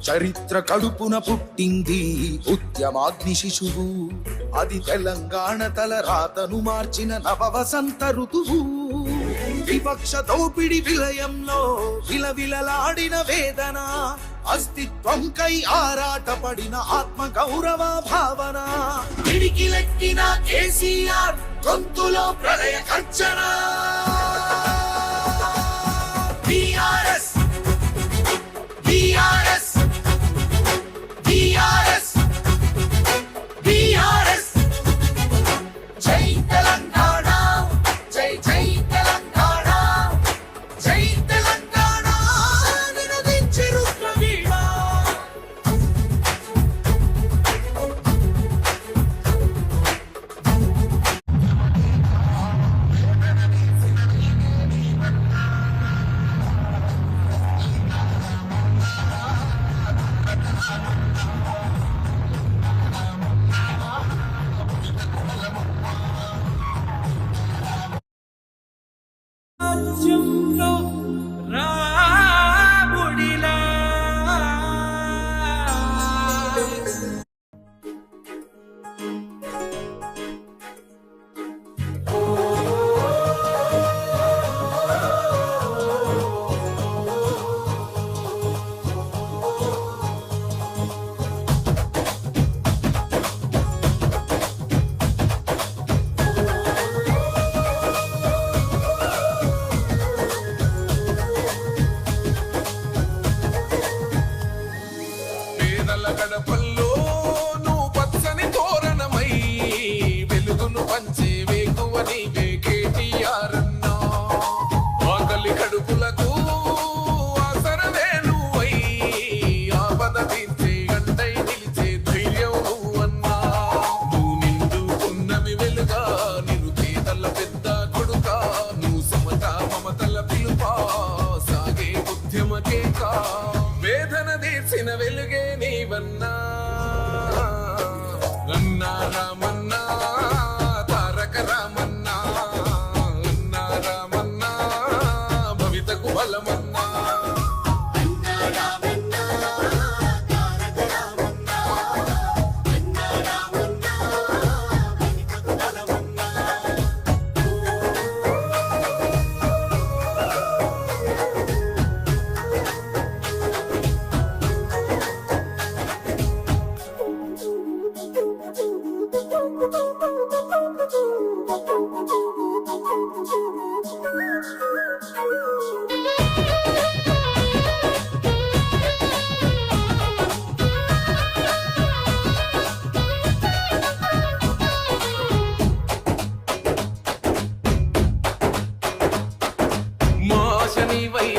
చరిత్ర కడుపున పుట్టింది ఉద్యమాగ్ని శిశువు. అది తెలంగాణ తల రాతను మార్చిన నవవసంత ఋతువు. విపక్ష దోపిడి విలయంలో విలవిలలాడిన వేదన, అస్తిత్వం కై ఆరాటపడిన ఆత్మ గౌరవ భావన. పిడికిలెక్కిన కేసీఆర్ గొంతులో ప్రళయ గర్జన. బీఆర్ఎస్ బీఆర్ఎస్ బీఆర్ఎస్ బీఆర్ఎస్ జై తెలంగాణ, జై జై తెలంగాణ, జై తెలంగాణ నినదించి రుద్రవీణ. గడపల్లో నువ్వు పచ్చని తోరణమై వెలుగును పంచే వేగువ నీవే కేటీఆర్ అన్నా. ఆకలి కడుపులకు ఆసరవే నువ్వై ఆపద తీర్చే గంటై నిలిచే ధైర్యం నువ్వన్నా. నువ్వు నిండుకున్నవి వెలుగా నిరుపేదల పెద్ద కొడుక. నువ్వు సమత మమతల పిలుపా సాగే ఉద్యమకేకా. వేదన తీర్చిన వెలుగే నీవన్నా. అన్నా రామన్నా తారక రామన్నా, అన్నా రామన్నా భవితకు బలమన్నా.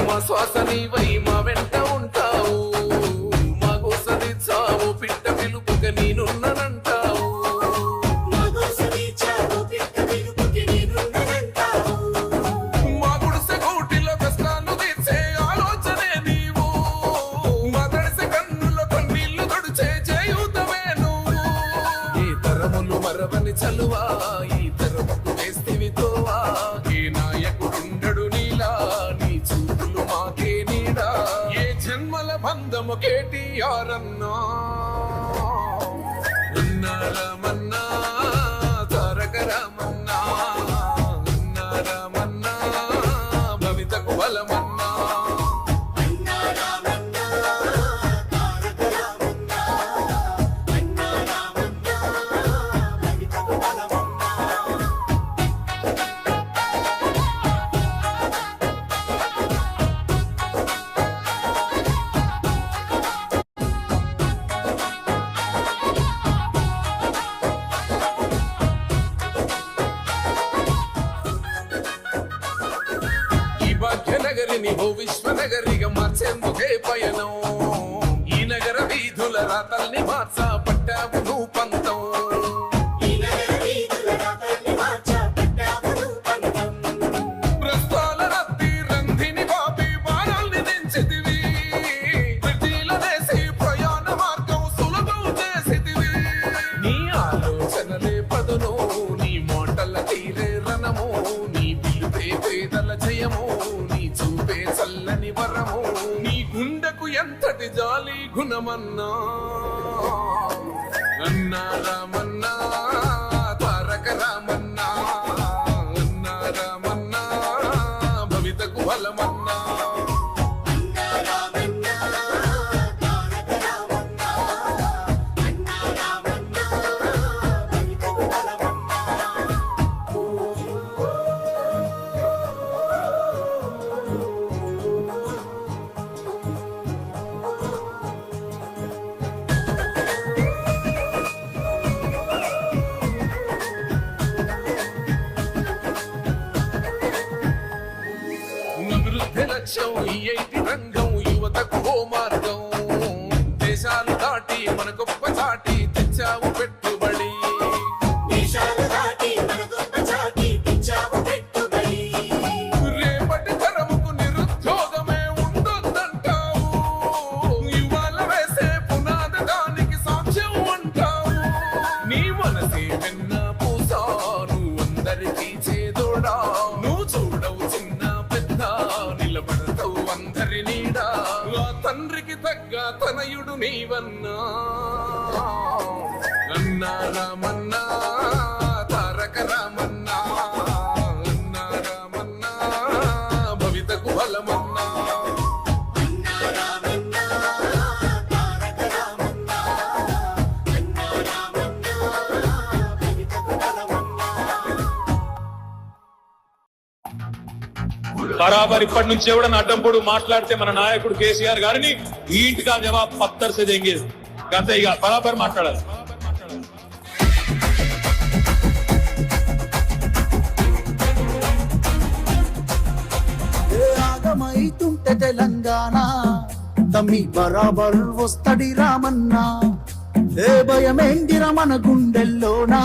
మా శ్వాస నీవై మా వెంట ఉంటావు. మా గోసరిచ్చావు పిట్ట పిలుపుగా నేనున్నానంటావు. మా గుడిసె కోటిలో కష్టాలు తీర్చే ఆలోచనే నీవు. మా తడిసె కన్నుల కన్నీళ్లు తొడిచే చేయూతమే నువ్వు. ఈ తరములు మరవని చలువా, ఈ తరముకు వేస్తివి తోవా. ఏ నాయకుడుండడు నీలా, నీ చూపులు మాకే నీడా. ఏ జన్మల బంధము కేటీఆర్ అన్నా. అన్నా రామన్నా తారక రామన్నా, అన్నా రామన్నా భవితకు బలమన్నా. భాగ్యనగరిని ఓ విశ్వనగరిగా మార్చేందుకే పయనం. ఈ నగర వీధుల రాతల్ని మార్చా పట్టావు నువ్వు పంతం. ప్రస్తాల రద్ది రంధిని బాపి బాణాల్ని దించితివి. బ్రిటీల దేశీ ప్రయాణ మార్గం సులభం చేసితివి. నీ ఆలోచనలే పదును, నీ మాటల తీరే రణము. నీ పిలుపే పేదల జయము, నీ చూపే చల్లని వరము. నీ గుండెకు ఎంతటి జాలి గుణమన్నా అన్నా రామన్నా తారక రామన్నా అన్నా రామన్నా భవితకు బలమన్నా లక్ష్యం ఈ ఐటి రంగం యువతకు ఓ మార్గం దేశాలు దాటి మన గొప్ప చాటి తెచ్చావు పెట్టుబడి రేపటి తరముకు నిరుద్యోగమే ఉండొద్దంటావు ఇవాళ వేసే పునాది దానికి సాక్ష్యం అంటావు నీ మనసే విన్న పూసా నువ్వు అందరికీ చేదోడా నువ్వు చూడవు చిన్న నిలబడతావు అందరి నీడా ఆ తండ్రికి తగ్గ తనయుడు నీవన్నా అన్నా రామన్నా తారక రామన్నా అన్నా రామన్నా భవితకు బలమన్నా బరాబర్ ఇప్పటి నుంచి ఎవడన్నా అడ్డంపొడు మాట్లాడితే మన నాయకుడు కేసీఆర్ గారిని ఈట్గా జవాబ్ పత్తర్ సే దేంగే అంతే ఇక బరాబర్ మాట్లాడాలి. ఆగమైతుంటే తెలంగాణ తమ్మి బరాబర్ వస్తడి రామన్నా ఏ భయమేందిర మన గుండెల్లోనా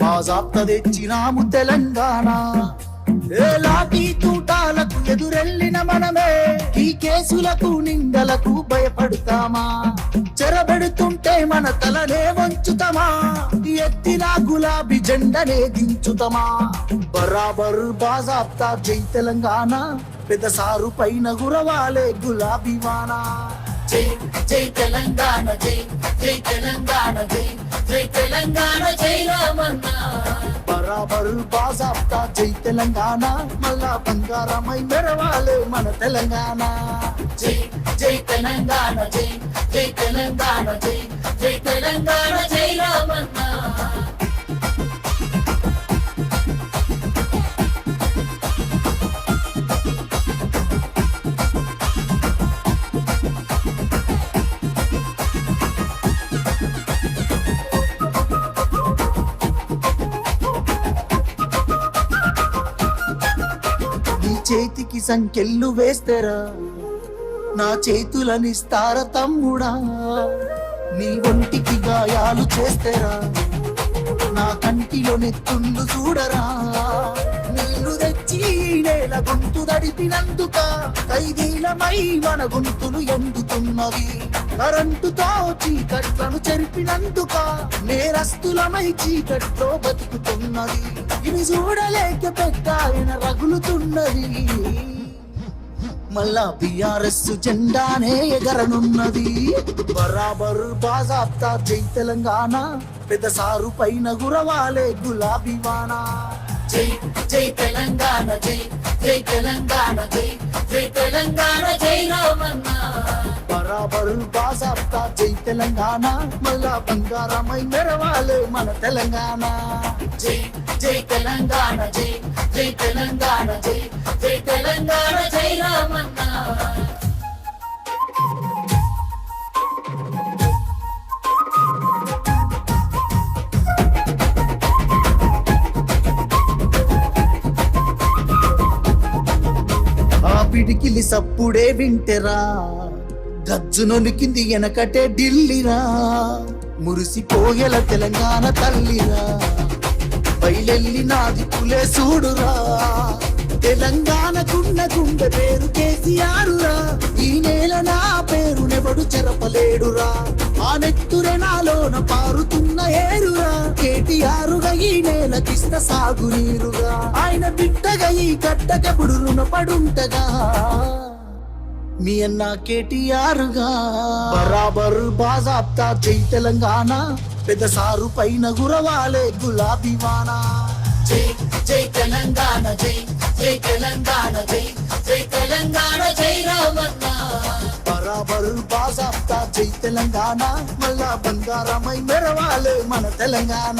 బాజాప్త తెచ్చినాము తెలంగాణ ఏ లాఠీ తూటాలకు ఎదురెళ్ళిన మనమే ఈ కేసులకు నిందలకు భయపడతామా చెరబెడుతుంటే మన తలనే వంచుతామా ఎత్తిన గులాబీ జెండనే దించుతామా బరాబర్ బాజాప్తా జై తెలంగాణ పెద్ద సారు పైన గురవాలే గులాబీ వానా జై జై తెలంగాణ జై జై తెలంగాణ జై జై తెలంగాణ జై రామన్నా బరాబర్ బాజాప్తా జై తెలంగాణ మళ్ళా బంగారమై మెరవాలే మన తెలంగాణ జై జై తెలంగాణ జై జై తెలంగాణ జై జై తెలంగాణ జై రామన్నా చేతికి సంకెళ్ళు వేస్తరా నా చేతులనిస్తార తమ్ముడా నీ ఒంటికి గాయాలు చేస్తరా నా కంటిలో నెత్తుండు చూడరా నీళ్లు తెచ్చి నేల గొంతు దడిపినందుక ఖైదీలమై మన గొంతులు ఎండుతున్నవి కరెంటుతో చీకట్లను చెరిపినందుక నేరస్తులమై చీకట్లో బతుకుతున్నది ఇవి చూడలేక పెద్ద ఆయన రగులుతున్నది మళ్ళా బిఆర్ఎస్ జెండానే ఎగరనున్నది బరాబర్ బాజాప్తా జై తెలంగాణ పెద్ద సారు పైన గురవాలే గులాబీ వానా జై జై తెలంగాణ జై జై తెలంగాణ జై జై తెలంగాణ జై రామన్నా బరాబర్ బాజాప్తా జై తెలంగాణ మళ్ళా బంగారమై మెరవాలే మన తెలంగాణ జై జై తెలంగాణ జై జై తెలంగాణ జై జై తెలంగాణ జై రామన్నా పిడికిలి సప్పుడే వింటెరా గజ్జునొలికింది వెనకటే ఢిల్లీరా మురిసిపోయేల తెలంగాణ తల్లిరా బయలెల్లి నాది పులే చూడురా తెలంగాణకున్న గుండె పేరు కేసీఆరురా ఈ నేల నా పేరునెవడు చెరపలేడురా ఆ నెత్తురె నాలోన పారుతున్న ఏరురా కేటీఆరుగా ఈ నేలకిస్త సాగునీరుగా ఆయన బిడ్డగా ఈ గడ్డకెప్పుడు రుణపడుంటగా మీ అన్న కేటీఆర్ గా బరాబర్ బాజాబ్తా జై తెలంగాణ పెద్ద సారు పైన గురవాలే గులాబీ వానా జై జై తెలంగాణ జై జై తెలంగాణ జై జై తెలంగాణ జై రామన్న బరాబర్ బాజాబ్తా జై తెలంగాణ మళ్ళా బంగారమై మెరవాలే మన తెలంగాణ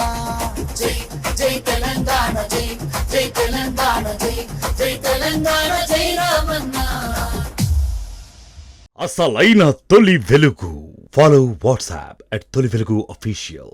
జై జై తెలంగాణ జై జై తెలంగాణ జై జై తెలంగాణ జై రామన్న అసలైన తొలి వెలుగు. ఫాలో వాట్సాప్ @తొలి వెలుగు official.